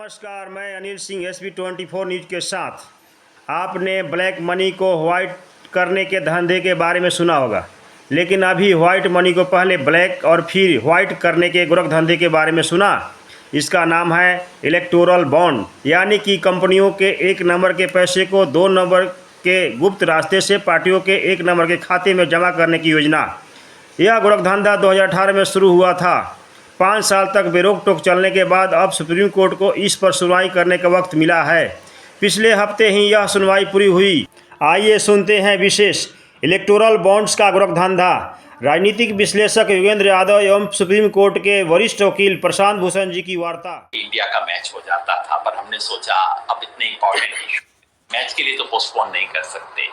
नमस्कार, मैं Anil Singh SB24 news के साथ। आपने ब्लैक मनी को वाइट करने के धंधे के बारे में सुना होगा, लेकिन अभी वाइट मनी को पहले ब्लैक और फिर वाइट करने के गोरख धंधे के बारे में सुना। इसका नाम है इलेक्टोरल बॉन्ड, यानी कि कंपनियों के 1 नंबर के पैसे को 2 नंबर के गुप्त रास्ते से पार्टियों के 1 नंबर के खाते में जमा करने की योजना। यह गोरख धंधा 2018 में शुरू हुआ था। 5 साल तक बेरोक टोक चलने के बाद अब सुप्रीम कोर्ट को इस पर सुनवाई करने का वक्त मिला है। पिछले हफ्ते ही यह सुनवाई पूरी हुई। आइए सुनते हैं विशेष इलेक्टोरल बॉन्ड्स का गोरख धंधा। राजनीतिक विश्लेषक योगेंद्र यादव एवं सुप्रीम कोर्ट के वरिष्ठ वकील प्रशांत भूषण जी की वार्ता। इंडिया का मैच हो जाता था, पर हमने सोचा अब इतने इंपॉर्टेंट मैच के लिए तो पोस्टपोन नहीं कर सकते।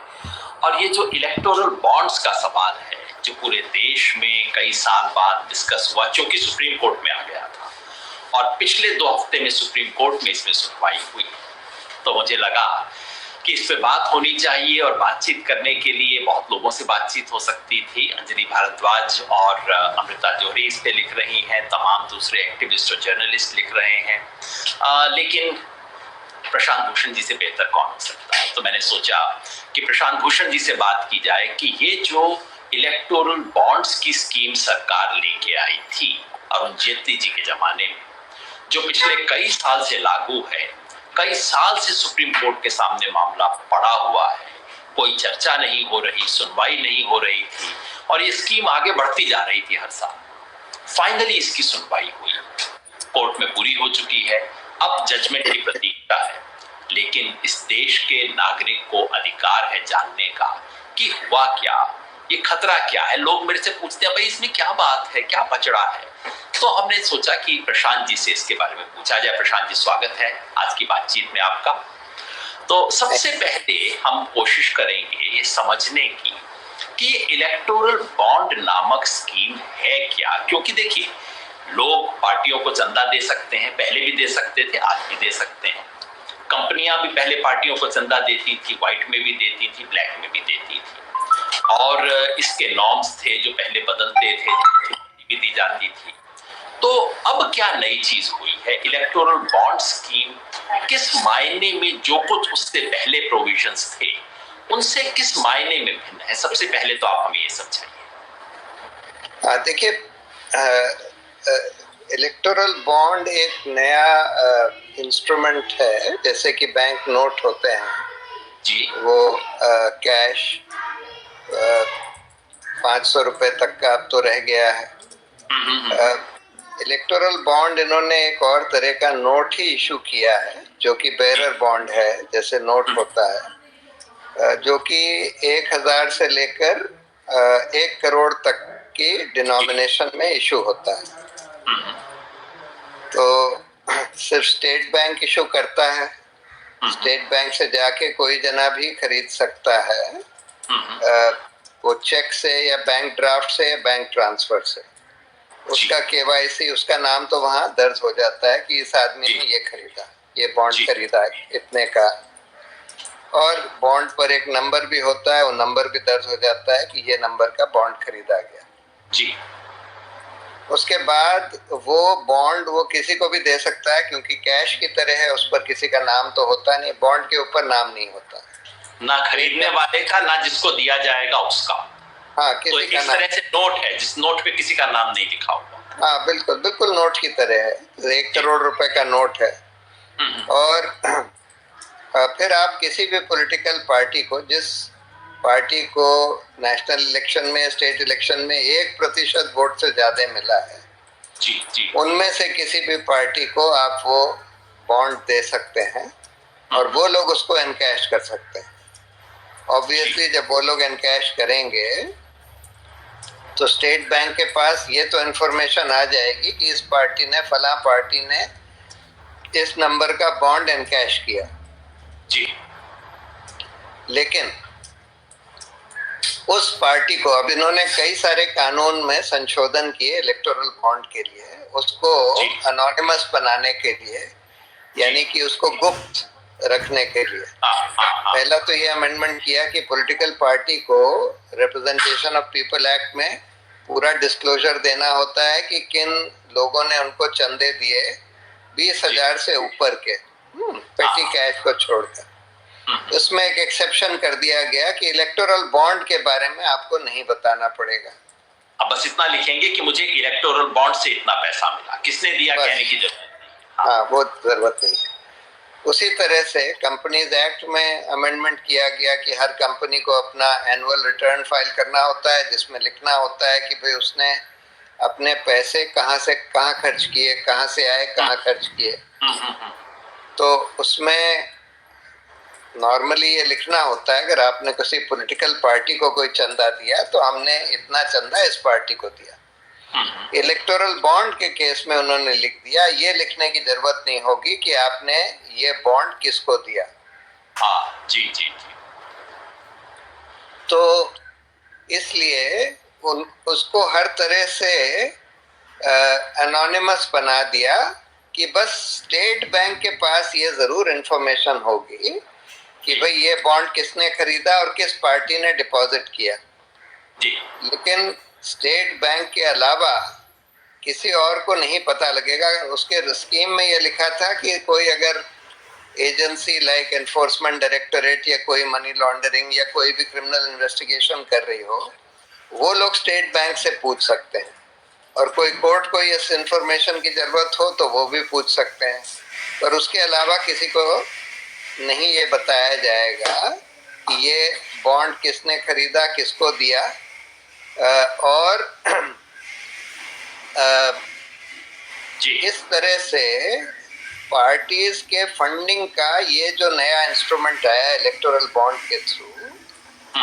और ये जो इलेक्टोरल बॉन्ड्स का सवाल है, जो पूरे देश में कई साल बाद डिस्कस हुआ, क्योंकि सुप्रीम कोर्ट में आ गया था और पिछले 2 हफ्ते में सुप्रीम कोर्ट में इसमें सुनवाई हुई, तो मुझे लगा कि इस पे बात होनी चाहिए। और बातचीत करने के लिए बहुत लोगों से बातचीत हो सकती थी। अंजलि भारद्वाज और अमृता जोहरी इस पे लिख रही हैं, तमाम दूसरे एक्टिविस्ट और जर्नलिस्ट लिख रहे हैं, लेकिन प्रशांत भूषण जी से बेहतर कौन हो सकता है। तो मैंने सोचा कि प्रशांत भूषण जी से बात की जाए कि ये जो इलेक्टोरल बॉन्ड्स की स्कीम सरकार लेके आई थी अरुण जेटली जी के जमाने में, जो पिछले कई साल से लागू है, कई साल से सुप्रीम कोर्ट के सामने मामला पड़ा हुआ है, कोई चर्चा नहीं हो रही, सुनवाई नहीं हो रही थी और ये स्कीम आगे बढ़ती जा रही थी हर साल। फाइनली इसकी सुनवाई हुई, कोर्ट में पूरी हो चुकी है। अब जजमेंट की प्रतीक्षा है, लेकिन इस देश के नागरिक को अधिकार है जानने का कि हुआ क्या, ये खतरा क्या है। लोग मेरे से पूछते हैं, भाई इसमें क्या बात है, क्या पचड़ा है। तो हमने सोचा कि प्रशांत जी से इसके बारे में पूछा जाए। प्रशांत जी, स्वागत है आज की बातचीत में आपका। तो सबसे पहले हम कोशिश करेंगे ये समझने की कि इलेक्टोरल बॉन्ड नामक स्कीम है क्या। क्योंकि देखिए, लोग पार्टियों को चंदा दे सकते हैं, पहले भी दे सकते थे, आज भी दे सकते हैं। कंपनियां भी पहले पार्टियों को चंदा देती थी, व्हाइट में भी देती थी, ब्लैक में भी देती थी, और इसके नॉर्म्स थे जो पहले बदलते थे, भी दी जाती थी। तो अब क्या नई चीज हुई है? इलेक्टोरल बॉन्ड स्कीम किस मायने में जो कुछ उससे पहले प्रोविजंस थे उनसे किस मायने में भिन्न है? सबसे पहले तो आप हमें ये समझाइए। देखिए, इलेक्टोरल बॉन्ड एक नया इंस्ट्रूमेंट है। जैसे कि बैंक नोट होते हैं जी, वो कैश 500 रुपए तक का अब तो रह गया है। इलेक्टोरल बॉन्ड इन्होंने एक और तरह का नोट ही इशू किया है, जो कि बेरर बॉन्ड है, जैसे नोट होता है, जो कि 1000 से लेकर 1 करोड़ तक की डिनोमिनेशन में इशू होता है। तो सिर्फ स्टेट बैंक इशू करता है। स्टेट बैंक से जाके कोई जना भी खरीद सकता है, वो चेक से या बैंक ड्राफ्ट से या बैंक ट्रांसफर से। उसका KYC, उसका नाम तो वहाँ दर्ज हो जाता है कि इस आदमी ने ये खरीदा, ये बॉन्ड खरीदा इतने का, और बॉन्ड पर एक नंबर भी होता है, वो नंबर भी दर्ज हो जाता है कि ये नंबर का बॉन्ड खरीदा गया जी। उसके बाद वो बॉन्ड वो किसी को भी दे सकता है, क्योंकि कैश की तरह है, उस पर किसी का नाम तो होता नहीं, बॉन्ड के ऊपर नाम नहीं होता, ना खरीदने वाले का, ना जिसको दिया जाएगा उसका। हाँ, तो किसी का इस तरह से नोट है जिस नोट पे किसी का नाम नहीं लिखा हुआ। हाँ, बिल्कुल बिल्कुल नोट की तरह है। 1 करोड़ रुपए का नोट है। और फिर आप किसी भी पॉलिटिकल पार्टी को, जिस पार्टी को नेशनल इलेक्शन में, स्टेट इलेक्शन में 1% वोट से ज्यादा मिला है, जी जी, उनमें से किसी भी पार्टी को आप वो बॉन्ड दे सकते हैं और वो लोग उसको एनकैश कर सकते हैं। ऑब्वियसली जब वो लोग एनकैश करेंगे तो स्टेट बैंक के पास ये तो इन्फॉर्मेशन आ जाएगी कि इस पार्टी ने, फला पार्टी ने इस नंबर का बॉन्ड एनकैश किया जी। लेकिन उस पार्टी को, अब इन्होंने कई सारे कानून में संशोधन किए इलेक्टोरल बॉन्ड के लिए, उसको अनोनिमस बनाने के लिए, यानी कि उसको गुप्त रखने के लिए। पहला तो ये अमेंडमेंट किया कि पॉलिटिकल पार्टी को रिप्रेजेंटेशन ऑफ पीपल एक्ट में पूरा डिस्क्लोजर देना होता है कि किन लोगों ने उनको चंदे दिए 20,000 से ऊपर के पेटी कैश को छोड़कर। उसमें एक एक्सेप्शन कर दिया गया कि इलेक्टोरल बॉन्ड के बारे में आपको नहीं बताना पड़ेगा। अब बस इतना लिखेंगे कि मुझे इलेक्टोरल बॉन्ड से इतना पैसा मिला, किसने दिया कहने की जरूरत नहीं। हाँ, वो जरूरत नहीं है। उसी तरह से कंपनीज एक्ट में अमेंडमेंट किया गया कि हर कंपनी को अपना एनुअल रिटर्न फाइल करना होता है, जिसमें लिखना होता है कि भाई उसने अपने पैसे कहाँ से कहाँ खर्च किए, कहाँ से आए, कहाँ खर्च किए। तो उसमें नॉर्मली ये लिखना होता है, अगर आपने किसी पॉलिटिकल पार्टी को कोई चंदा दिया तो हमने इतना चंदा इस पार्टी को दिया। इलेक्टोरल बॉन्ड के केस में उन्होंने लिख दिया, ये लिखने की जरूरत नहीं होगी कि आपने ये बॉन्ड किसको दिया। हाँ, जी जी जी। तो इसलिए उसको हर तरह से एनोनिमस बना दिया कि बस स्टेट बैंक के पास ये जरूर इंफॉर्मेशन होगी कि भाई ये बॉन्ड किसने खरीदा और किस पार्टी ने डिपॉजिट किया जी। लेकिन स्टेट बैंक के अलावा किसी और को नहीं पता लगेगा। उसके स्कीम में ये लिखा था कि कोई अगर एजेंसी लाइक एनफोर्समेंट डायरेक्टोरेट या कोई मनी लॉन्ड्रिंग या कोई भी क्रिमिनल इन्वेस्टिगेशन कर रही हो, वो लोग स्टेट बैंक से पूछ सकते हैं, और कोई कोर्ट को इस इंफॉर्मेशन की जरूरत हो तो वो भी पूछ सकते हैं। पर उसके अलावा किसी को नहीं ये बताया जाएगा कि ये बॉन्ड किसने खरीदा, किसको दिया। और जी। इस तरह से पार्टीज के फंडिंग का ये जो नया इंस्ट्रूमेंट आया इलेक्टोरल बॉन्ड के थ्रू,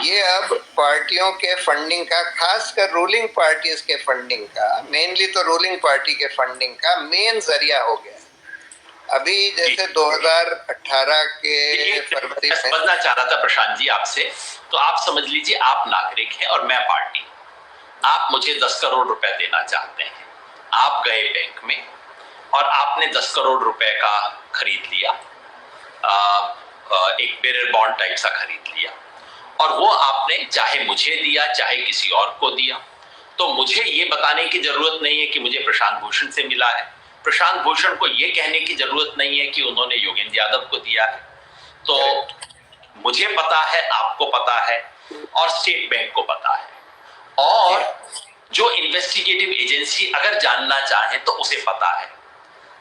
ये अब पार्टियों के फंडिंग का, खासकर रूलिंग पार्टीज के फंडिंग का, मेनली तो रूलिंग पार्टी के फंडिंग का मेन जरिया हो गया। अभी जैसे 2018 के फरवरी में समझना चाह रहा था प्रशांत जी आपसे, तो आप समझ लीजिए आप नागरिक हैं और मैं पार्टी। आप मुझे 10 करोड़ रुपए देना चाहते हैं, आप गए बैंक में और आपने 10 करोड़ रुपए का खरीद लिया, एक बेरर बॉन्ड टाइप सा खरीद लिया, और वो आपने चाहे मुझे दिया चाहे किसी और को दिया। तो मुझे ये बताने की जरूरत नहीं है कि मुझे प्रशांत भूषण से मिला है, प्रशांत भूषण को ये कहने की जरूरत नहीं है कि उन्होंने योगेंद्र यादव को दिया है। तो मुझे पता है, आपको पता है, और स्टेट बैंक को पता है, और जो इन्वेस्टिगेटिव एजेंसी अगर जानना चाहे तो उसे पता है।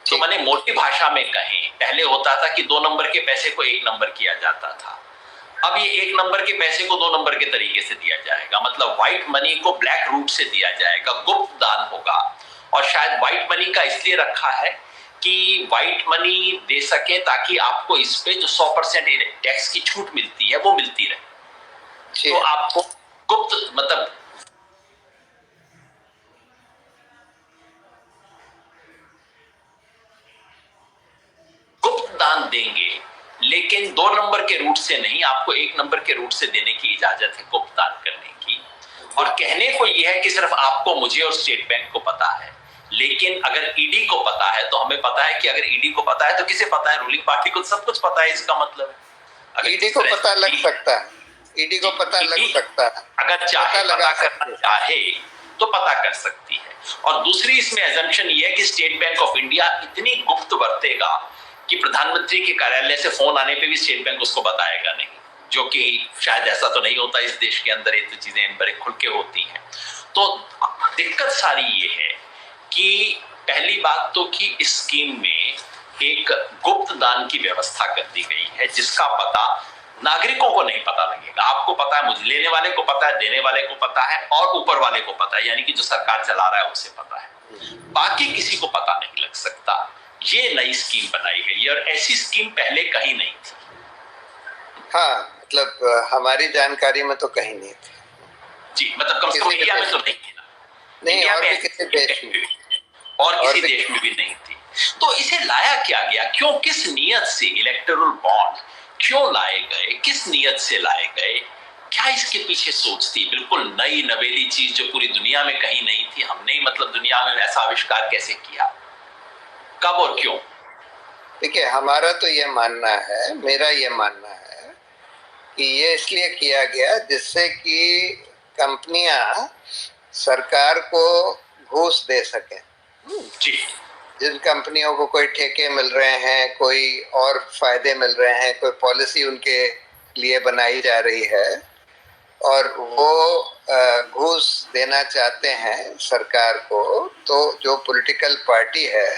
तो मैंने मोटी भाषा में कहें, पहले होता था कि 2 नंबर के पैसे को 1 नंबर किया जाता था, अब ये 1 नंबर के पैसे को 2 नंबर के तरीके से दिया जाएगा। मतलब व्हाइट मनी को ब्लैक रूट से दिया जाएगा, गुप्त दान होगा। और शायद व्हाइट मनी का इसलिए रखा है कि व्हाइट मनी दे सके ताकि आपको इस पे जो 100% टैक्स की छूट मिलती है वो मिलती रहे। तो आपको गुप्त मतलब गुप्त दान देंगे, लेकिन 2 नंबर के रूट से नहीं, आपको 1 नंबर के रूट से देने की इजाजत है गुप्त दान करने की। और कहने को यह है कि सिर्फ आपको, मुझे और स्टेट बैंक को पता है, लेकिन अगर ईडी को पता है तो हमें पता है कि अगर ईडी को पता है तो किसे पता है? रूलिंग पार्टी को सब कुछ पता है। इसका मतलब ईडी को पता लग सकता है, ईडी को पता लग सकता है, अगर चाहे पता करना चाहे तो पता कर सकती है। और दूसरी इसमें एजम्पशन ये है कि स्टेट बैंक ऑफ इंडिया इतनी गुप्त बरतेगा कि प्रधानमंत्री के कार्यालय से फोन आने पे भी स्टेट बैंक उसको बताएगा नहीं, जो कि शायद ऐसा तो नहीं होता इस देश के अंदर, ये तो चीजें बड़े खुल के होती हैं। तो दिक्कत सारी ये है कि पहली बात तो कि इस स्कीम में एक गुप्त दान की व्यवस्था कर दी गई है, जिसका पता नागरिकों को नहीं पता लगेगा। आपको पता है, मुझे लेने वाले को पता है, देने वाले को पता है, और ऊपर वाले को पता है, यानी कि जो सरकार चला रहा है उसे पता है, बाकी किसी को पता नहीं लग सकता। ये नई स्कीम बनाई गई है और ऐसी स्कीम पहले कहीं नहीं थी। हाँ, मतलब हमारी जानकारी में तो कहीं नहीं थी जी, मतलब कम से कम इंडिया में तो नहीं थी ना, नहीं, और भी किसी देश में, और किसी देश में भी नहीं थी। तो इसे लाया क्या गया, क्यों, किस नियत से इलेक्टोरल बॉन्ड क्यों लाए गए, किस नियत से लाए गए, क्या इसके पीछे सोच थी? बिल्कुल नई नवेली चीज जो पूरी दुनिया में कहीं नहीं थी, हमने मतलब दुनिया में ऐसा आविष्कार कैसे किया, कब और क्यों? देखिए, हमारा तो ये मानना है, मेरा ये मानना है कि ये इसलिए किया गया जिससे कि कंपनियां सरकार को घूस दे सके। जी। जिन कंपनियों को कोई ठेके मिल रहे हैं, कोई और फायदे मिल रहे हैं, कोई पॉलिसी उनके लिए बनाई जा रही है और वो घूस देना चाहते हैं सरकार को, तो जो पॉलिटिकल पार्टी है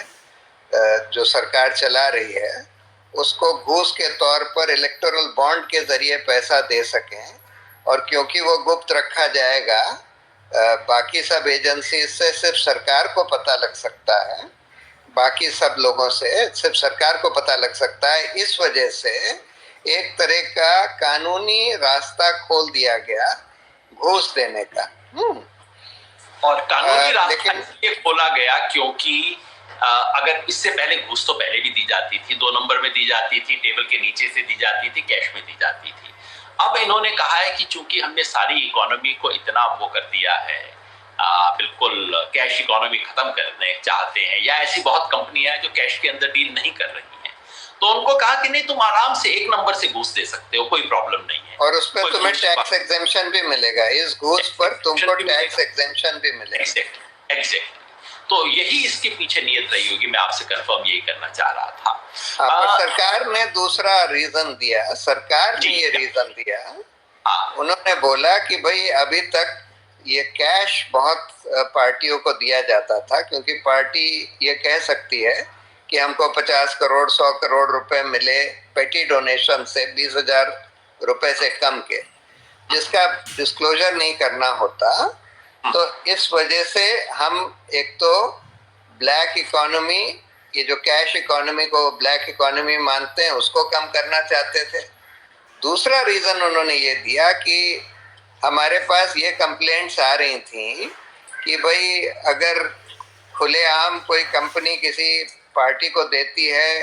जो सरकार चला रही है उसको घूस के तौर पर इलेक्टोरल बॉन्ड के जरिए पैसा दे सकें, और क्योंकि वो गुप्त रखा जाएगा, बाकी सब एजेंसी से सिर्फ सरकार को पता लग सकता है, बाकी सब लोगों से सिर्फ सरकार को पता लग सकता है। इस वजह से एक तरह का कानूनी रास्ता खोल दिया गया घूस देने का। और कानूनी रास्ता लेकिन इसलिए खोला गया क्योंकि अगर इससे पहले घूस तो पहले भी दी जाती थी, 2 नंबर में दी जाती थी, टेबल के नीचे से दी जाती थी, कैश में दी जाती थी। अब इन्होंने कहा है कि चूंकि हमने सारी इकोनॉमी को इतना वो कर दिया है, बिल्कुल कैश इकोनॉमी खत्म करने चाहते हैं, या ऐसी बहुत कंपनियां हैं जो कैश के अंदर डील नहीं कर रही हैं, तो उनको कहा कि नहीं, तुम आराम से 1 नंबर से घूस दे सकते हो, कोई प्रॉब्लम नहीं है, और उस पर तुम्हें टैक्स एग्जेम्पशन भी मिलेगा। इस घूस पर तुमको टैक्स एग्जेम्पशन भी मिलेगा। एग्जैक्टली। तो यही इसके पीछे नियत रही होगी। मैं आपसे कंफर्म यही करना चाह रहा था। पर सरकार ने दूसरा रीजन दिया, सरकार ने ये रीजन दिया, उन्होंने बोला कि भाई अभी तक ये कैश बहुत पार्टियों को दिया जाता था, क्योंकि पार्टी ये कह सकती है कि हमको 50 करोड़ 100 करोड़ रुपए मिले पेटी डोनेशन से, 20,000 रुपए से कम के, जिसका डिस्क्लोजर नहीं करना होता। तो इस वजह से हम एक तो ब्लैक इकोनॉमी, ये जो कैश इकोनॉमी को ब्लैक इकोनॉमी मानते हैं, उसको कम करना चाहते थे। दूसरा रीजन उन्होंने ये दिया कि हमारे पास ये कंप्लेंट्स आ रही थी कि भाई अगर खुलेआम कोई कंपनी किसी पार्टी को देती है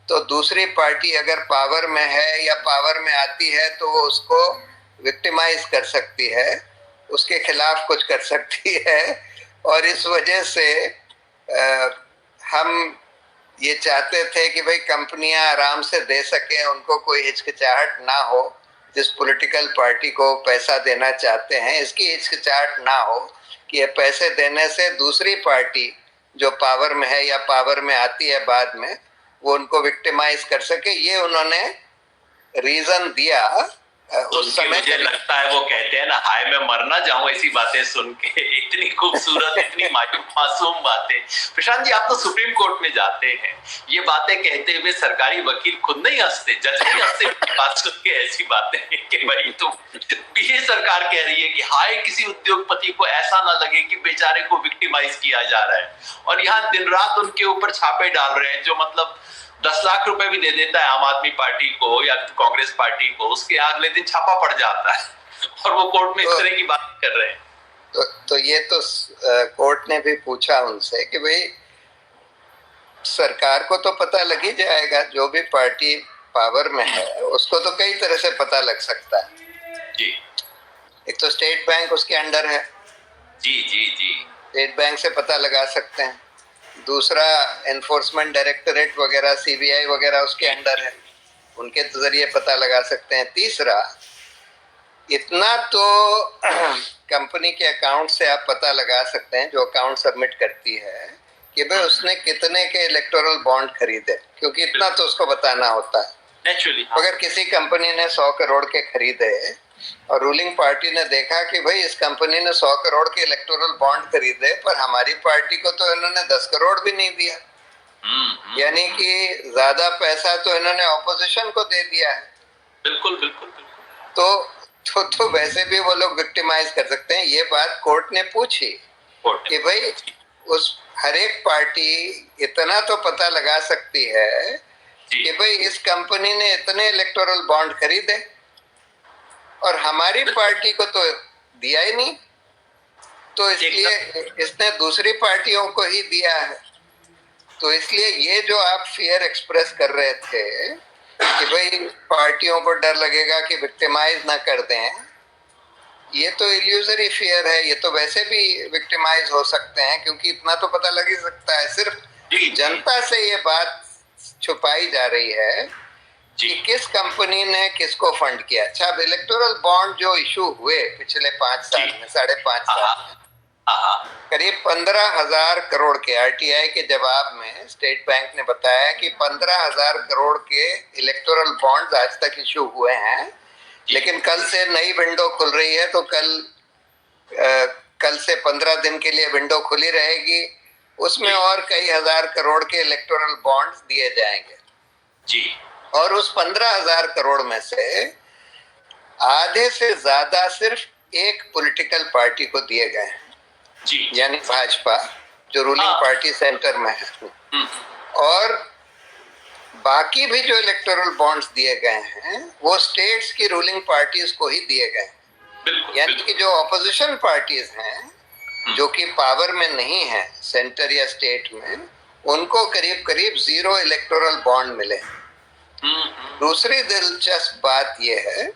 तो दूसरी पार्टी अगर पावर में है या पावर में आती है तो वो उसको विक्टिमाइज कर सकती है, उसके खिलाफ कुछ कर सकती है। और इस वजह से हम ये चाहते थे कि भाई कंपनियां आराम से दे सकें, उनको कोई हिचकिचाहट ना हो, जिस पॉलिटिकल पार्टी को पैसा देना चाहते हैं इसकी हिचकिचाहट ना हो कि ये पैसे देने से दूसरी पार्टी जो पावर में है या पावर में आती है बाद में, वो उनको विक्टिमाइज कर सके। ये उन्होंने रीजन दिया। उस समय मुझे लगता है वो कहते हैं ना, हाय मैं मरना चाहूं ऐसी बातें सुन के, इतनी खूबसूरत इतनी मासूम बातें। प्रशांत जी, आप तो सुप्रीम कोर्ट में जाते हैं, ये बातें कहते हुए सरकारी वकील खुद नहीं हंसते, जज नहीं हंसते बात सुन के ऐसी बातें कि भाई तुम, ये सरकार कह रही है कि हाय किसी उद्योगपति को ऐसा ना लगे कि बेचारे को विक्टिमाइज किया जा रहा है, और यहाँ दिन रात उनके ऊपर छापे डाल रहे हैं, जो मतलब 10 लाख रुपए भी दे देता है आम आदमी पार्टी को या कांग्रेस पार्टी को, उसके अगले दिन छापा पड़ जाता है, और वो कोर्ट में इस तरह की बात कर रहे हैं। तो ये तो कोर्ट ने भी पूछा उनसे कि भाई सरकार को तो पता लग ही जाएगा, जो भी पार्टी पावर में है उसको तो कई तरह से पता लग सकता है जी। एक तो स्टेट बैंक उसके अंडर है, जी जी जी, स्टेट बैंक से पता लगा सकते हैं। दूसरा एनफोर्समेंट डायरेक्टरेट वगैरह, सीबीआई वगैरह उसके अंडर है, उनके जरिए पता लगा सकते हैं। तीसरा, इतना तो कंपनी के अकाउंट से आप पता लगा सकते हैं, जो अकाउंट सबमिट करती है, कि भाई उसने कितने के इलेक्टोरल बॉन्ड खरीदे, क्योंकि इतना तो उसको बताना होता है नेचुरली। अगर किसी कंपनी ने 100 करोड़ के खरीदे और रूलिंग पार्टी ने देखा कि भाई इस कंपनी ने 100 करोड़ के इलेक्टोरल बॉन्ड खरीदे, पर हमारी पार्टी को तो इन्होंने 10 करोड़ भी नहीं दिया, यानी कि ज्यादा पैसा तो इन्होंने ऑपोजिशन को दे दिया है। बिल्कुल बिल्कुल बिल्कुल। तो वैसे भी वो लोग विक्टिमाइज कर सकते हैं। ये बात कोर्ट ने पूछी कि भाई उस हर एक पार्टी इतना तो पता लगा सकती है कि भाई इस कंपनी ने इतने इलेक्टोरल बॉन्ड खरीदे और हमारी पार्टी को तो दिया ही नहीं, तो इसलिए इसने दूसरी पार्टियों को ही दिया है। तो इसलिए ये जो आप फियर एक्सप्रेस कर रहे थे कि भाई पार्टियों को डर लगेगा कि विक्टिमाइज ना कर दें, ये तो इल्यूजरी फियर है। ये तो वैसे भी विक्टिमाइज हो सकते हैं, क्योंकि इतना तो पता लग ही सकता है। सिर्फ जनता से ये बात छुपाई जा रही है कि किस कंपनी ने किसको फंड किया। अच्छा, अब इलेक्टोरल बॉन्ड जो इशू हुए पिछले 5 साल में, 5.5 साल में, हाँ। करीब 15,000 करोड़ के आरटीआई के जवाब में स्टेट बैंक ने बताया कि 15,000 करोड़ के इलेक्टोरल बॉन्ड्स आज तक इशू हुए हैं, लेकिन कल से नई विंडो खुल रही है, तो कल से 15 दिन के लिए विंडो खुली रहेगी, उसमें और कई हजार करोड़ के इलेक्टोरल बॉन्ड्स दिए जाएंगे जी। और उस 15,000 करोड़ में से आधे से ज्यादा सिर्फ एक पॉलिटिकल पार्टी को दिए गए हैं जी, यानी भाजपा, जो रूलिंग पार्टी सेंटर में है। और बाकी भी जो इलेक्टोरल बॉन्ड्स दिए गए हैं वो स्टेट्स की रूलिंग पार्टीज को ही दिए गए हैं, यानी कि जो ऑपोजिशन पार्टीज हैं जो कि पावर में नहीं है सेंटर या स्टेट में, उनको करीब करीब 0 इलेक्टोरल बॉन्ड मिले। दूसरी दिलचस्प बात यह है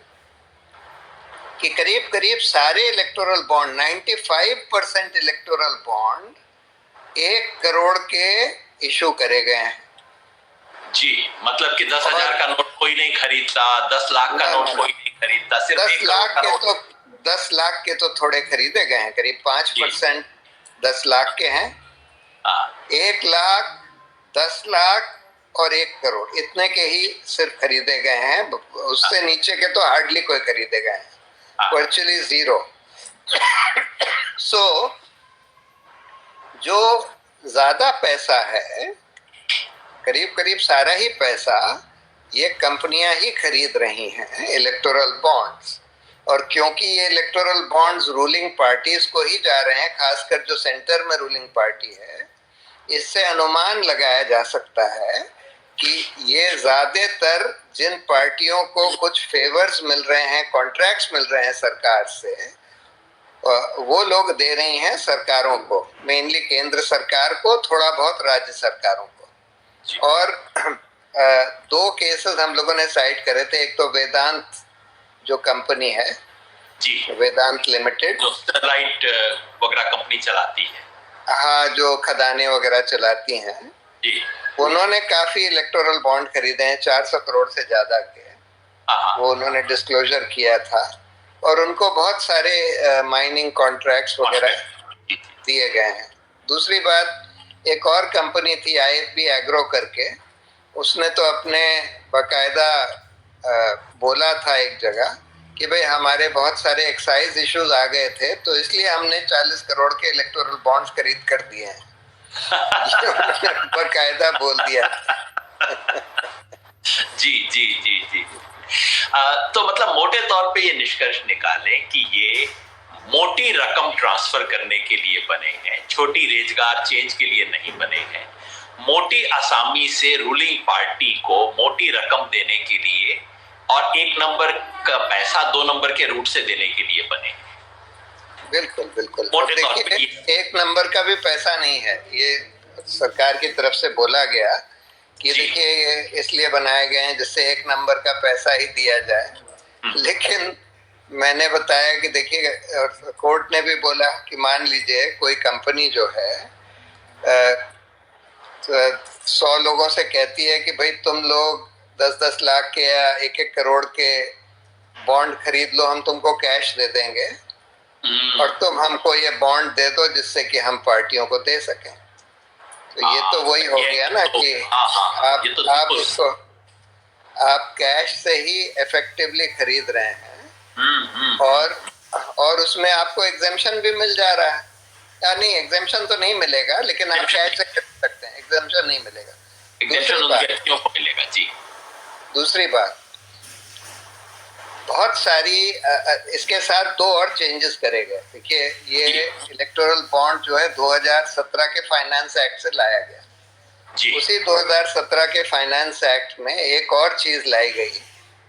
कि करीब करीब सारे electoral bond 95% electoral bond 1 crore के इशू करे गए हैं जी। मतलब कि 10,000 का नोट कोई नहीं खरीदता, 10 लाख का नोट कोई नहीं खरीदता, सिर्फ 10 लाख के तो थोड़े खरीदे गए हैं, करीब 5% 10 लाख के हैं। 1 लाख, 10 लाख और 1 करोड़ इतने के ही सिर्फ खरीदे गए हैं, उससे नीचे के तो हार्डली कोई खरीदे गए हैं, वर्चुअली 0। सो जो ज्यादा पैसा है, करीब करीब सारा ही पैसा ये कंपनियां ही खरीद रही हैं इलेक्टोरल बॉन्ड्स, और क्योंकि ये इलेक्टोरल बॉन्ड्स रूलिंग पार्टीज को ही जा रहे हैं, खासकर जो सेंटर में रूलिंग पार्टी है, इससे अनुमान लगाया जा सकता है कि ये ज्यादातर जिन पार्टियों को कुछ फेवर्स मिल रहे हैं, कॉन्ट्रैक्ट्स मिल रहे हैं सरकार से, वो लोग दे रही हैं सरकारों को, मेनली केंद्र सरकार को, थोड़ा बहुत राज्य सरकारों को। और 2 केसेस हम लोगों ने साइट करे थे, एक तो वेदांत जो कंपनी है जी, वेदांत लिमिटेड, जो स्टरलाइट वगैरह कंपनी चलाती है, हाँ, जो खदानें वगैरह चलाती हैं जी, उन्होंने काफी इलेक्टोरल बॉन्ड खरीदे हैं, 400 करोड़ से ज्यादा के, वो उन्होंने डिस्क्लोजर किया था, और उनको बहुत सारे माइनिंग कॉन्ट्रैक्ट्स वगैरह दिए गए हैं। दूसरी बात, एक और कंपनी थी IFB एग्रो करके, उसने तो अपने बाकायदा बोला था एक जगह कि भाई हमारे बहुत सारे एक्साइज इश्यूज आ गए थे, तो इसलिए हमने 40 करोड़ के इलेक्टोरल बॉन्ड्स खरीद कर दिए हैं। बाकायदा बोल दिया। जी जी जी जी। तो मतलब मोटे तौर पे ये निष्कर्ष निकालें कि ये मोटी रकम ट्रांसफर करने के लिए बने हैं, छोटी रोजगार चेंज के लिए नहीं बने हैं। मोटी आसामी से रूलिंग पार्टी को मोटी रकम देने के लिए और 1 नंबर का पैसा 2 नंबर के रूट से देने के लिए बने हैं। बिल्कुल बिल्कुल। मोटे तौर पे देखिए, 1 नंबर का भी पैसा नहीं है, ये सरकार की तरफ से बोला गया कि देखिए ये इसलिए बनाए गए हैं जिससे 1 नंबर का पैसा ही दिया जाए, लेकिन मैंने बताया कि देखिए, कोर्ट ने भी बोला कि मान लीजिए कोई कंपनी जो है 100 लोगों से कहती है कि भाई तुम लोग 10-10 लाख के या 1-1 करोड़ के बॉन्ड खरीद लो, हम तुमको कैश दे देंगे और तुम हमको ये बॉन्ड दे दो जिससे कि हम पार्टियों को दे सकें। तो ये तो वही हो गया ना कि आप इसको आप कैश से ही इफेक्टिवली खरीद रहे हैं, और उसमें आपको एग्जेम्पशन भी मिल जा रहा है, या नहीं, एग्जेम्पशन तो नहीं मिलेगा, लेकिन आप कैश से खरीद सकते हैं, एग्जेम्पशन नहीं मिलेगा। दूसरी बात, बहुत सारी इसके साथ 2 और चेंजेस करे गए। देखिए, ये इलेक्टोरल बॉन्ड जो है 2017 के फाइनेंस एक्ट से लाया गया जी। उसी 2017 के फाइनेंस एक्ट में एक और चीज लाई गई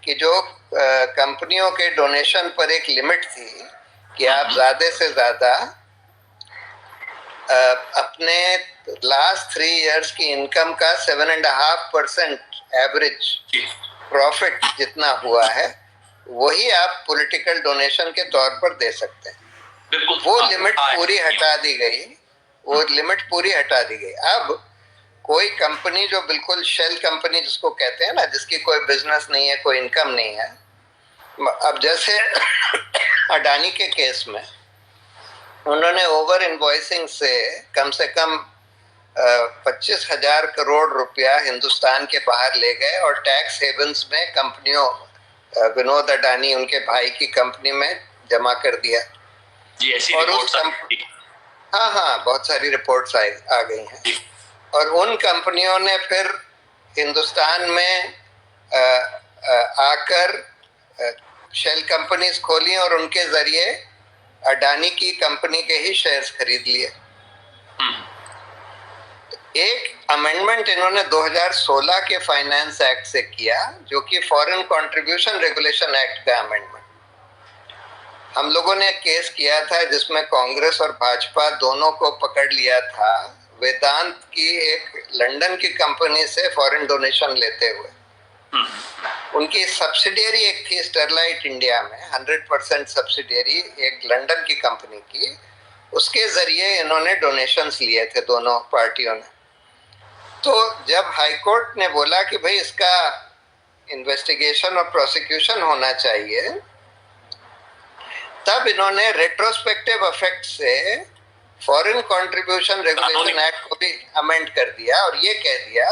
कि जो कंपनियों के डोनेशन पर एक लिमिट थी कि आप ज्यादा से ज्यादा अपने लास्ट 3 इयर्स की इनकम का 7.5% एवरेज प्रॉफिट जितना हुआ है वही आप पॉलिटिकल डोनेशन के तौर पर दे सकते हैं। वो लिमिट पूरी हटा दी गई, वो लिमिट पूरी हटा दी गई। अब कोई कंपनी जो बिल्कुल शेल कंपनी जिसको कहते हैं ना, जिसकी कोई बिजनेस नहीं है, कोई इनकम नहीं है, अब जैसे अडानी के केस में उन्होंने ओवर इनवॉइसिंग से कम 25,000 करोड़ रुपया हिंदुस्तान के बाहर ले गए और टैक्स हेवंस में कंपनियों, विनोद अडानी उनके भाई की कंपनी में जमा कर दिया। जी, ऐसी और रिपोर्ट्स हाँ, बहुत सारी रिपोर्ट्स आ गई हैं। और उन कंपनियों ने फिर हिंदुस्तान में आकर शेल कंपनीज खोली और उनके जरिए अडानी की कंपनी के ही शेयर्स खरीद लिए। एक अमेंडमेंट इन्होंने 2016 के फाइनेंस एक्ट से किया, जो कि फॉरेन कंट्रीब्यूशन रेगुलेशन एक्ट का अमेंडमेंट। हम लोगों ने केस किया था जिसमें कांग्रेस और भाजपा दोनों को पकड़ लिया था वेदांत की एक लंदन की कंपनी से फॉरेन डोनेशन लेते हुए। उनकी सब्सिडियरी एक थी स्टरलाइट इंडिया में, 100% सब्सिडियरी एक लंदन की कंपनी की, उसके जरिए इन्होंने डोनेशंस लिए थे दोनों पार्टियों ने। तो जब हाईकोर्ट ने बोला कि भाई इसका इन्वेस्टिगेशन और प्रोसिक्यूशन होना चाहिए, तब इन्होंने रेट्रोस्पेक्टिव इफेक्ट से फॉरेन कंट्रीब्यूशन रेगुलेशन एक्ट को भी अमेंड कर दिया और ये कह दिया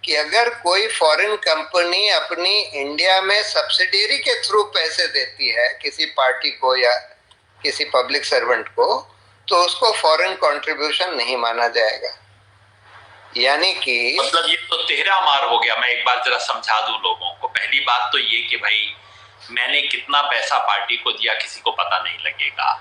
कि अगर कोई फॉरेन कंपनी अपनी इंडिया में सब्सिडियरी के थ्रू पैसे देती है किसी पार्टी को या किसी पब्लिक सर्वेंट को, तो उसको फॉरेन कंट्रीब्यूशन नहीं माना जाएगा। यानी कि मतलब ये तो तेहरा मार हो गया। मैं एक बार जरा समझा दूं लोगों को। पहली बात तो ये कि भाई मैंने कितना पैसा पार्टी को दिया किसी को पता नहीं लगेगा।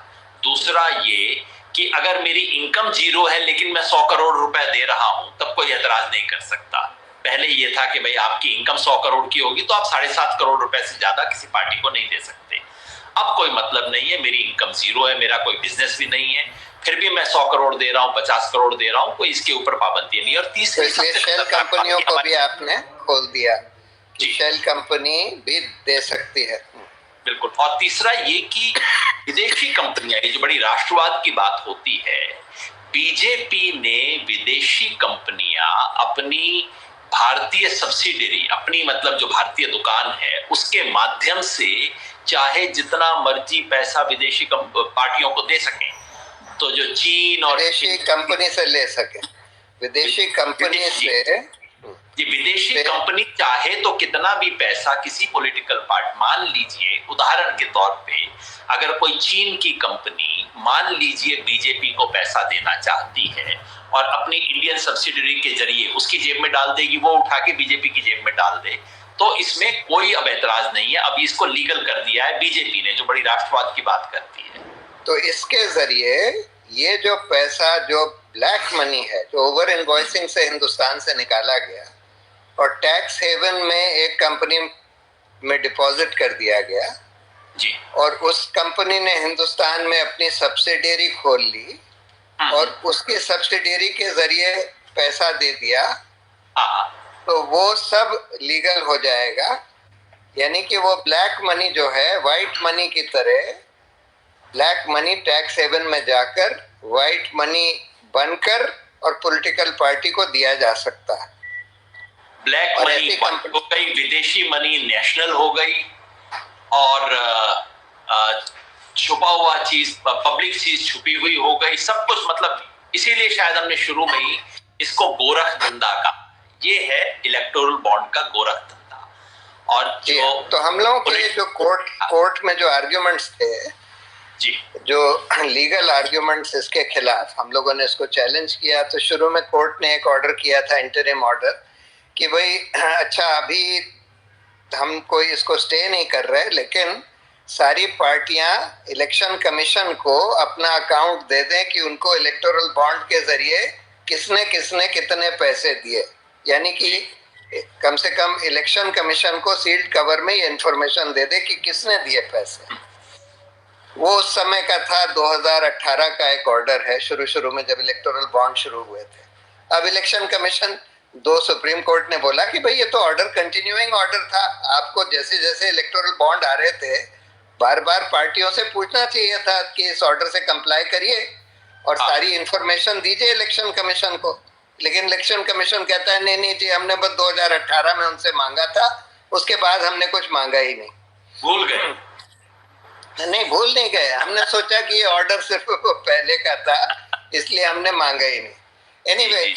दूसरा ये कि अगर मेरी इनकम जीरो है लेकिन मैं 100 करोड़ रुपए दे रहा हूं तब कोई एतराज नहीं कर सकता। पहले ये था कि भाई आपकी इनकम 100 करोड़ की होगी तो आप 7.5 करोड़ रुपए से ज्यादा किसी पार्टी को नहीं दे सकते। अब कोई मतलब नहीं है, मेरी इनकम जीरो है, मेरा कोई बिजनेस भी नहीं है, फिर भी मैं 100 करोड़ दे रहा हूँ, 50 करोड़ दे रहा हूँ, कोई इसके ऊपर पाबंदी नहीं। और तीसरी इसलिए शेल कंपनियों को भी आपने खोल दिया कि शेल कंपनी भी दे सकती है। बिल्कुल। और तीसरा ये कि विदेशी कंपनियां, ये जो बड़ी राष्ट्रवाद की बात होती है, बीजेपी ने विदेशी कंपनियां अपनी भारतीय सब्सिडरी, अपनी मतलब जो भारतीय दुकान है उसके माध्यम से चाहे जितना मर्जी पैसा विदेशी पार्टियों को दे सकें। तो जो चीन और विदेशी कंपनी से ले सके, विदेशी कंपनी से ये विदेशी कंपनी चाहे तो कितना भी पैसा किसी पॉलिटिकल पार्टी, मान लीजिए उदाहरण के तौर पे अगर कोई चीन की कंपनी मान लीजिए बीजेपी को पैसा देना चाहती है और अपनी इंडियन सब्सिडरी के जरिए उसकी जेब में डाल देगी, वो उठा के बीजेपी की जेब में डाल दे, तो इसमें कोई अब एतराज नहीं है। अभी इसको लीगल कर दिया है बीजेपी ने, जो बड़ी राष्ट्रवाद की बात करती है। तो इसके जरिए ये जो पैसा, जो ब्लैक मनी है, जो ओवर इनवॉइसिंग से हिंदुस्तान से निकाला गया और टैक्स हेवन में एक कंपनी में डिपॉजिट कर दिया गया जी, और उस कंपनी ने हिंदुस्तान में अपनी सब्सिडियरी खोल ली और उसकी सब्सिडियरी के जरिए पैसा दे दिया, तो वो सब लीगल हो जाएगा। यानी कि वो ब्लैक मनी जो है व्हाइट मनी की तरह, ब्लैक मनी टैक्स हेवन में जाकर व्हाइट मनी बनकर और पॉलिटिकल पार्टी को दिया जा सकता है। ब्लैक मनी हो गई, विदेशी मनी नेशनल हो गई, और छुपा हुआ चीज, पब्लिक चीज छुपी हुई हो गई, सब कुछ। मतलब इसीलिए शायद हमने शुरू में ही इसको गोरख धंधा का, ये है इलेक्टोरल बॉन्ड का गोरख धंधा। और जो तो हम लोगों के जो कोर्ट में जो आर्ग्यूमेंट्स थे जी, जो लीगल आर्ग्यूमेंट्स इसके खिलाफ, हम लोगों ने इसको चैलेंज किया। तो शुरू में कोर्ट ने एक ऑर्डर किया था, इंटरिम ऑर्डर, कि भाई अच्छा अभी हम कोई इसको स्टे नहीं कर रहे, लेकिन सारी पार्टियां इलेक्शन कमीशन को अपना अकाउंट दे दें कि उनको इलेक्टोरल बॉन्ड के जरिए किसने किसने कितने पैसे दिए। यानी कि कम से कम इलेक्शन कमीशन को सील्ड कवर में ये इंफॉर्मेशन दे दे कि किसने दिए पैसे। वो उस समय का था, 2018 का एक ऑर्डर है, शुरू में जब इलेक्टोरल बॉन्ड शुरू हुए थे। अब इलेक्शन कमीशन, सुप्रीम कोर्ट ने बोला कि भाई ये तो ऑर्डर कंटिन्यूइंग ऑर्डर था, आपको जैसे जैसे इलेक्टोरल बॉन्ड आ रहे थे बार बार पार्टियों से पूछना चाहिए था कि इस ऑर्डर से कंप्लाई करिए और सारी इंफॉर्मेशन दीजिए इलेक्शन कमीशन को। लेकिन इलेक्शन कमीशन कहता है नहीं जी, हमने बस 2018 में उनसे मांगा था, उसके बाद हमने कुछ मांगा ही नहीं, भूल गए। नहीं, भूल नहीं गए, हमने सोचा कि ये ऑर्डर सिर्फ पहले का था, इसलिए हमने मांगा ही नहीं। एनीवे,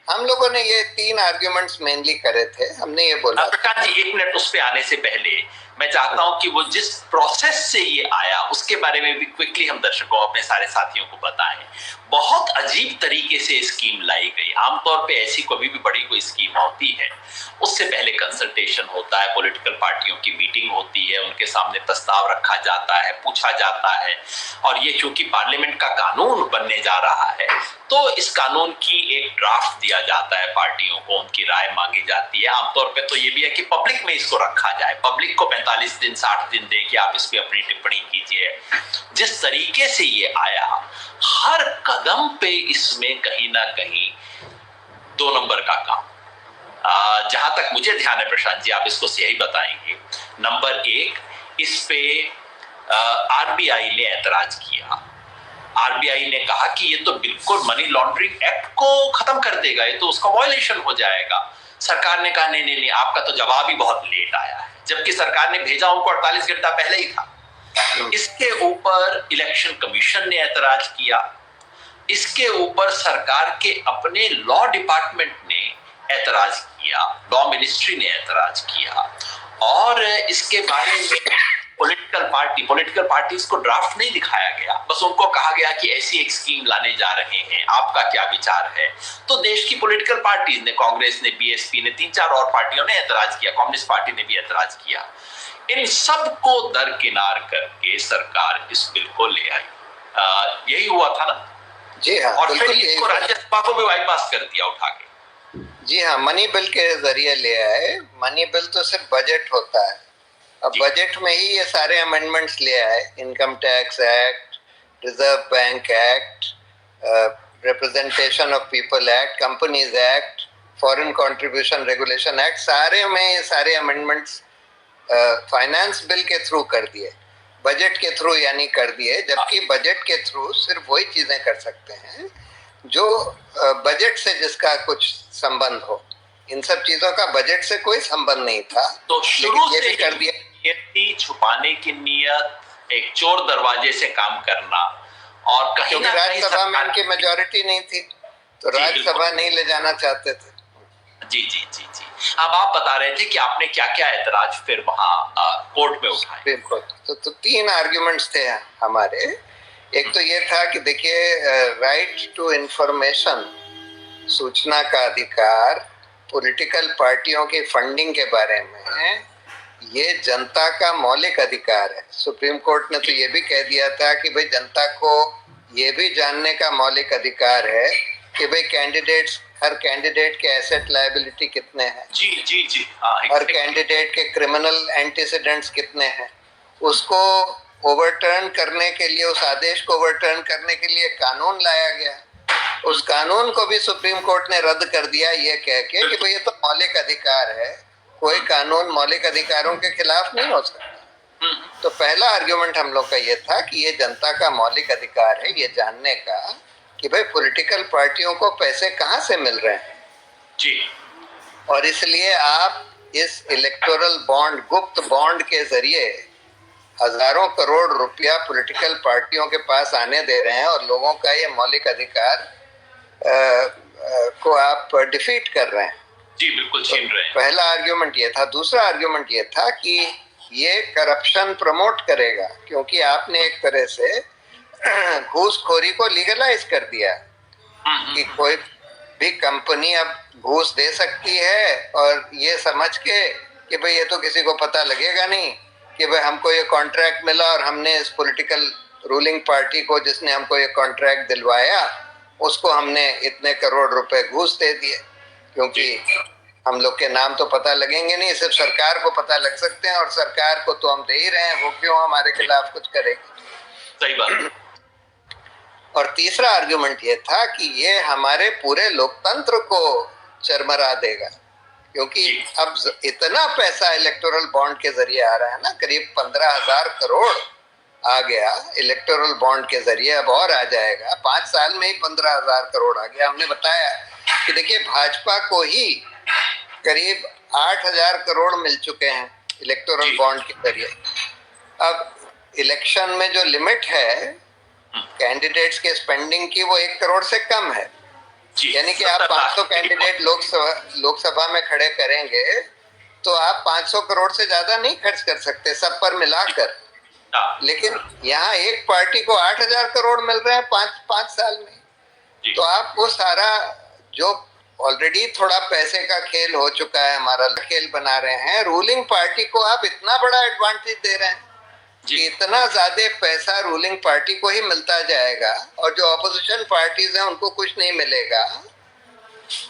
हम लोगों ने ये 3 आर्ग्यूमेंट्स मेनली करे थे। हमने ये बोला, प्रकाश जी 1 मिनट उस पे आने से पहले मैं चाहता हूं कि वो जिस प्रोसेस से ये आया उसके बारे में भी क्विकली हम दर्शकों अपने सारे साथियों को बताएं। बहुत अजीब तरीके से स्कीम लाई गई। आमतौर पे ऐसी कभी भी बड़ी कोई स्कीम होती है, उससे पहले कंसल्टेशन होता है, पॉलिटिकल पार्टियों की मीटिंग होती है, उनके सामने प्रस्ताव रखा जाता है, पूछा जाता है, और ये क्योंकि पार्लियामेंट का कानून बनने जा रहा है तो इस कानून की एक ड्राफ्ट दिया जाता है पार्टियों को, उनकी राय मांगी जाती है। आमतौर पे तो ये भी है कि पब्लिक में इसको रखा जाए, पब्लिक को 45 दिन 60 दिन दे कि आप इस पे अपनी टिप्पणी कीजिए। जिस तरीके से ये आया, हर कदम पे इसमें कहीं ना कहीं 2 नंबर का काम। जहां तक मुझे ध्यान है प्रशांत जी, आप इसको सही बताएंगे। नंबर 1, इस पे आरबीआई ने ऐतराज किया। आरबीआई ने कहा कि ये तो बिल्कुल मनी लॉन्ड्रिंग एक्ट को खत्म कर देगा, ये तो उसका वायलेशन हो जाएगा। सरकार ने कहा नहीं नहीं नहीं, आपका तो जवाब ही बहुत लेट आया है, जबकि सरकार ने भेजा उनको 48 घंटा पहले ही था। इसके ऊपर इलेक्शन कमीशन ने ऐतराज किया, इसके ऊपर सरकार के अपने लॉ डिपार्टमेंट ने ऐतराज किया, लॉ मिनिस्ट्री ने ऐतराज किया, और इसके बारे में पॉलिटिकल पार्टीज को ड्राफ्ट नहीं दिखाया गया, बस उनको कहा गया कि ऐसी एक स्कीम लाने जा रहे हैं, आपका क्या विचार है। तो देश की पॉलिटिकल पार्टीज ने, कांग्रेस ने, बीएसपी ने, 3-4 और पार्टियों ने ऐतराज किया, कम्युनिस्ट पार्टी ने भी ऐतराज किया। इन सबको दरकिनार करके सरकार इस बिल को ले आई। यही हुआ था ना? जी हाँ, और फिर इसको राज्यसभा को भी बाईपास कर दिया उठा के। जी हाँ, मनी बिल के जरिए ले आए। मनी बिल तो सिर्फ बजट होता है, अब बजट में ही ये सारे अमेंडमेंट्स ले आए, income tax act, reserve bank act, representation of people act, companies act, foreign contribution regulation act, सारे में ये सारे अमेंडमेंट्स फाइनेंस बिल के थ्रू कर दिए, बजट के थ्रू यानी कर दिए। जबकि बजट के थ्रू सिर्फ वही चीजें कर सकते हैं जो बजट से जिसका कुछ संबंध हो। इन सब चीजों का बजट से कोई संबंध नहीं था, तो शुरू से कर दिया। नीति छुपाने की नीयत, एक चोर दरवाजे से काम करना, और कहीं ना कहीं राज्यसभा में उनकी मेजोरिटी नहीं थी, तो राज्यसभा नहीं ले जाना चाहते थे। जी जी जी जी। अब आप बता रहे थे कि आपने क्या क्या ऐतराज फिर वहां कोर्ट में उठाए। बिल्कुल, तो 3 आर्ग्यूमेंट्स थे हमारे। एक तो ये था कि देखिए, राइट टू इंफॉर्मेशन, सूचना का अधिकार, पॉलिटिकल पार्टियों की फंडिंग के बारे में, ये जनता का मौलिक अधिकार है। सुप्रीम कोर्ट ने तो ये भी कह दिया था कि भाई जनता को ये भी जानने का मौलिक अधिकार है कि भाई हर कैंडिडेट के एसेट लायबिलिटी कितने हैं, जी जी जी, हर कैंडिडेट के क्रिमिनल एंटीसीडेंट्स कितने हैं। उसको ओवरटर्न करने के लिए, उस आदेश को ओवरटर्न करने के लिए कानून लाया गया। उस कानून को भी सुप्रीम कोर्ट ने रद्द कर दिया, ये कह के कि भाई ये तो मौलिक अधिकार है, कोई कानून मौलिक अधिकारों के खिलाफ नहीं हो सकता। तो पहला आर्ग्यूमेंट हम लोग का ये था कि ये जनता का मौलिक अधिकार है ये जानने का कि भाई पॉलिटिकल पार्टियों को पैसे कहाँ से मिल रहे हैं जी, और इसलिए आप इस इलेक्टोरल बॉन्ड, गुप्त बॉन्ड के जरिए हजारों करोड़ रुपया पॉलिटिकल पार्टियों के पास आने दे रहे हैं और लोगों का ये मौलिक अधिकार को आप डिफीट कर रहे हैं। जी बिल्कुल छीन रहे हैं। पहला आर्ग्यूमेंट ये था। दूसरा आर्ग्यूमेंट ये था कि ये करप्शन प्रमोट करेगा, क्योंकि आपने एक तरह से घूसखोरी को लीगलाइज कर दिया कि कोई भी कंपनी अब घूस दे सकती है, और ये समझ के कि भाई ये तो किसी को पता लगेगा नहीं कि भाई हमको ये कॉन्ट्रैक्ट मिला और हमने इस पॉलिटिकल रूलिंग पार्टी को, जिसने हमको ये कॉन्ट्रैक्ट दिलवाया, उसको हमने इतने करोड़ रुपए घूस दे दिए। क्योंकि हम लोग के नाम तो पता लगेंगे नहीं, सिर्फ सरकार को पता लग सकते हैं, और सरकार को तो हम दे ही रहे हैं, वो क्यों हमारे खिलाफ कुछ करेगी। सही बात। और तीसरा आर्गुमेंट ये था कि ये हमारे पूरे लोकतंत्र को चरमरा देगा, क्योंकि अब इतना पैसा इलेक्टोरल बॉन्ड के जरिए आ रहा है ना, करीब 15,000 करोड़ आ गया इलेक्टोरल बॉन्ड के जरिए, अब और आ जाएगा। 5 साल में ही 15,000 करोड़ आ गया। हमने बताया कि देखिए, भाजपा को ही करीब 8,000 करोड़ मिल चुके हैं इलेक्टोरल बॉन्ड के जरिए। अब इलेक्शन में जो लिमिट है कैंडिडेट्स के स्पेंडिंग की, वो 1 करोड़ से कम है। यानी कि आप 500 कैंडिडेट लोकसभा में खड़े करेंगे तो आप 500 करोड़ से ज्यादा नहीं खर्च कर सकते सब पर मिलाकर। लेकिन यहाँ एक पार्टी को 8,000 करोड़ मिल रहे हैं 5 साल में। तो आप वो सारा जो ऑलरेडी थोड़ा पैसे का खेल हो चुका है, हमारा खेल बना रहे हैं, रूलिंग पार्टी को आप इतना बड़ा एडवांटेज दे रहे हैं कि इतना ज्यादा पैसा रूलिंग पार्टी को ही मिलता जाएगा और जो ऑपोजिशन पार्टीज हैं उनको कुछ नहीं मिलेगा,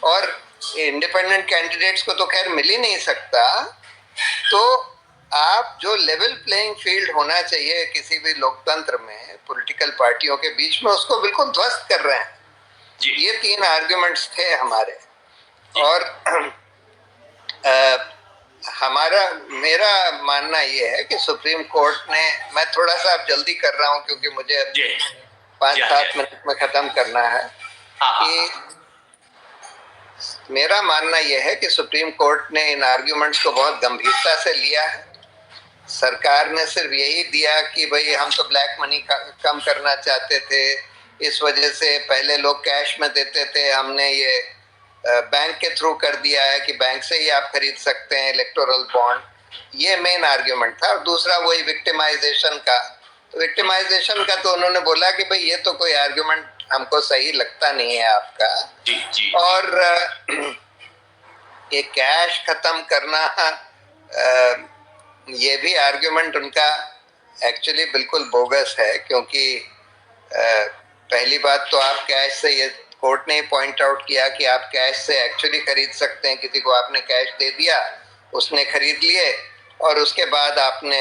और इंडिपेंडेंट कैंडिडेट्स को तो खैर मिल ही नहीं सकता। तो आप जो लेवल प्लेइंग फील्ड होना चाहिए किसी भी लोकतंत्र में पॉलिटिकल पार्टियों के बीच में, उसको बिल्कुल ध्वस्त कर रहे हैं। ये 3 आर्गुमेंट्स थे हमारे। और मेरा मानना ये है कि सुप्रीम कोर्ट ने, मैं थोड़ा सा अब जल्दी कर रहा हूँ क्योंकि मुझे 5-7 मिनट में खत्म करना है, कि मेरा मानना यह है कि सुप्रीम कोर्ट ने इन आर्ग्यूमेंट्स को बहुत गंभीरता से लिया है। सरकार ने सिर्फ यही दिया कि भाई हम तो ब्लैक मनी कम करना चाहते थे, इस वजह से पहले लोग कैश में देते थे, हमने ये बैंक के थ्रू कर दिया है कि बैंक से ही आप खरीद सकते हैं इलेक्टोरल बॉन्ड। ये मेन आर्ग्यूमेंट था। और दूसरा वही विक्टिमाइजेशन का, तो विक्टिमाइजेशन का तो उन्होंने बोला कि भाई ये तो कोई आर्ग्यूमेंट हमको सही लगता नहीं है आपका। जी। और ये कैश खत्म करना, ये भी आर्ग्यूमेंट उनका एक्चुअली बिल्कुल बोगस है, क्योंकि पहली बात तो आप कैश से, ये कोर्ट ने पॉइंट आउट किया कि आप कैश से एक्चुअली खरीद सकते हैं। किसी को आपने कैश दे दिया, उसने खरीद लिए और उसके बाद आपने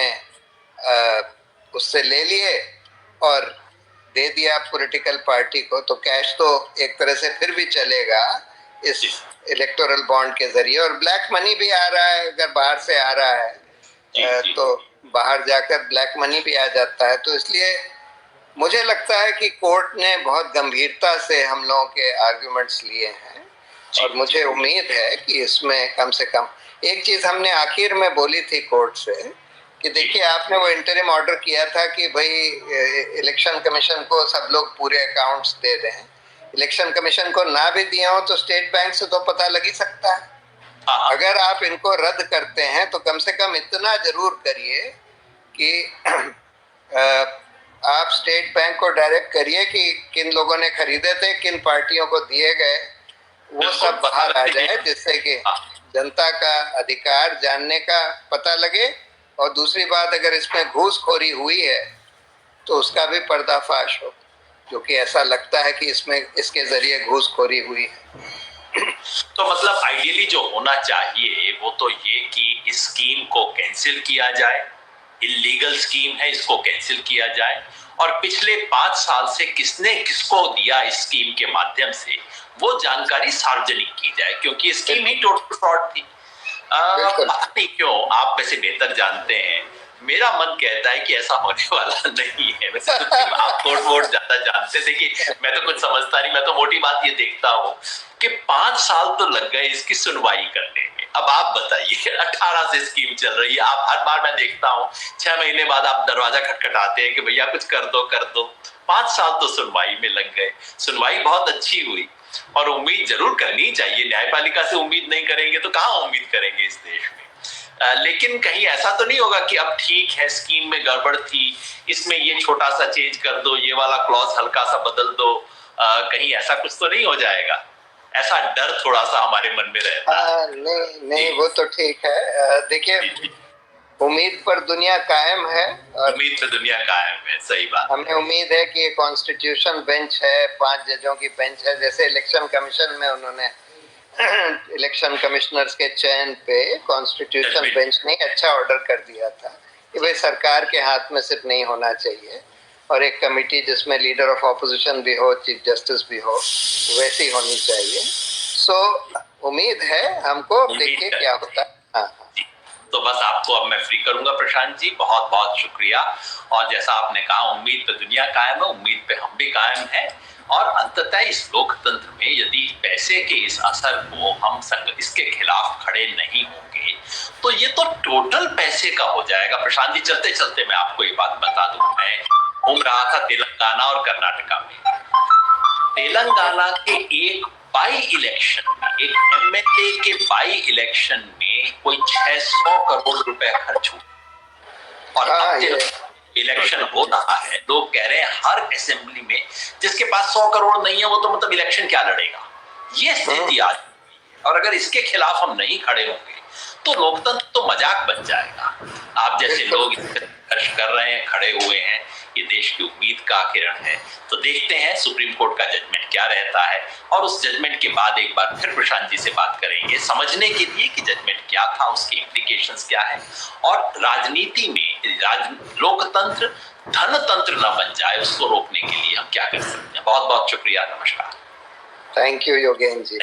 उससे ले लिए और दे दिया पॉलिटिकल पार्टी को, तो कैश तो एक तरह से फिर भी चलेगा इस इलेक्टोरल बॉन्ड के जरिए। और ब्लैक मनी भी आ रहा है, अगर बाहर से आ रहा है तो बाहर जाकर ब्लैक मनी भी आ जाता है। तो इसलिए मुझे लगता है कि कोर्ट ने बहुत गंभीरता से हम लोगों के आर्ग्यूमेंट्स लिए हैं, और मुझे उम्मीद है कि इसमें कम से कम एक चीज हमने आखिर में बोली थी कोर्ट से कि देखिए, आपने वो इंटरिम ऑर्डर किया था कि भाई इलेक्शन कमीशन को सब लोग पूरे अकाउंट्स दे दें। इलेक्शन कमीशन को ना भी दिया हो तो स्टेट बैंक से तो पता लग ही सकता है। अगर आप इनको रद्द करते हैं तो कम से कम इतना जरूर करिए कि आप स्टेट बैंक को डायरेक्ट करिए कि किन लोगों ने खरीदे थे, किन पार्टियों को दिए गए, वो सब बाहर आ जाए, जिससे कि जनता का अधिकार जानने का पता लगे। और दूसरी बात, अगर इसमें घूसखोरी हुई है तो उसका भी पर्दाफाश हो, जो कि ऐसा लगता है कि इसमें इसके जरिए घूसखोरी हुई है। तो मतलब आइडियली जो होना चाहिए वो तो ये कि इस स्कीम को कैंसिल किया जाए, इलीगल स्कीम है, इसको कैंसिल किया जाए, और पिछले 5 साल से किसने किसको दिया इस स्कीम के माध्यम से वो जानकारी सार्वजनिक की जाए, क्योंकि स्कीम ही टोटल फ्रॉड थी। पता नहीं क्यों, आप वैसे बेहतर जानते हैं, मेरा मन कहता है कि ऐसा होने वाला नहीं है। वैसे आप वोट ज्यादा जानते थे कि मैं तो कुछ समझता नहीं, मैं तो मोटी बात ये देखता हूँ कि 5 साल तो लग गए इसकी सुनवाई करने में। अब आप बताइए, 18 से स्कीम चल रही है, आप हर बार मैं देखता हूँ 6 महीने बाद आप दरवाजा खटखटाते हैं कि भैया कुछ कर दो कर दो। 5 साल तो सुनवाई में लग गए। सुनवाई बहुत अच्छी हुई और उम्मीद जरूर करनी चाहिए। न्यायपालिका से उम्मीद नहीं करेंगे तो कहाँ उम्मीद करेंगे इस देश में। लेकिन कहीं ऐसा तो नहीं होगा कि अब ठीक है, स्कीम में गड़बड़ थी, इसमें ये छोटा सा चेंज कर दो, ये वाला क्लॉज हल्का सा बदल दो, कहीं ऐसा कुछ तो नहीं हो जाएगा? ऐसा डर थोड़ा सा हमारे मन में रहता है। नहीं, वो तो ठीक है। देखिए, उम्मीद पर दुनिया कायम है, और उम्मीद पर दुनिया कायम है, सही बात। हमें उम्मीद है कि कॉन्स्टिट्यूशन बेंच है, 5 जजों की बेंच है, जैसे इलेक्शन कमीशन में उन्होंने इलेक्शन कमिश्नर्स के चयन पे कॉन्स्टिट्यूशन बेंच ने अच्छा ऑर्डर कर दिया था कि भाई सरकार के हाथ में सिर्फ नहीं होना चाहिए, और एक कमेटी जिसमें लीडर ऑफ ऑपोजिशन भी हो, चीफ जस्टिस भी हो, वैसी होनी चाहिए। सो उम्मीद है हमको, देखिए क्या होता है। हाँ। तो बस आपको अब मैं फ्री करूंगा प्रशांत जी, बहुत बहुत शुक्रिया। और जैसा आपने कहा, उम्मीद पे दुनिया कायम है, उम्मीद पे हम भी कायम हैं। और अंततः इस लोकतंत्र में यदि पैसे के इस असर को हम इसके खिलाफ खड़े नहीं होंगे तो ये तो टोटल पैसे का हो जाएगा। प्रशांत जी, चलते चलते मैं आपको एक बात बता दूं, मैं घूम रहा था तेलंगाना और कर्नाटका में। तेलंगाना के एक बाई इलेक्शन में, एक एमएलए के बाई इलेक्शन में कोई 600 करोड़ रुपए खर्च हुआ। और इलेक्शन हो रहा है, लोग कह रहे हैं हर असेंबली में जिसके पास 100 करोड़ नहीं है वो तो मतलब इलेक्शन क्या लड़ेगा। ये स्थिति आज, और अगर इसके खिलाफ हम नहीं खड़े होंगे तो लोकतंत्र तो मजाक बन जाएगा। आप जैसे लोग संघर्ष कर रहे हैं, खड़े हुए हैं, ये देश की उम्मीद का किरण है। तो देखते हैं सुप्रीम कोर्ट का जजमेंट क्या रहता है, और उस जजमेंट के बाद एक बार फिर प्रशांत जी से बात करेंगे समझने के लिए कि जजमेंट क्या था, उसके इम्प्लीकेशंस क्या है, और राजनीति में लोकतंत्र धनतंत्र न बन जाए उसको रोकने के लिए हम क्या कर सकते हैं। बहुत बहुत शुक्रिया, नमस्कार। Thank you Yogen ji.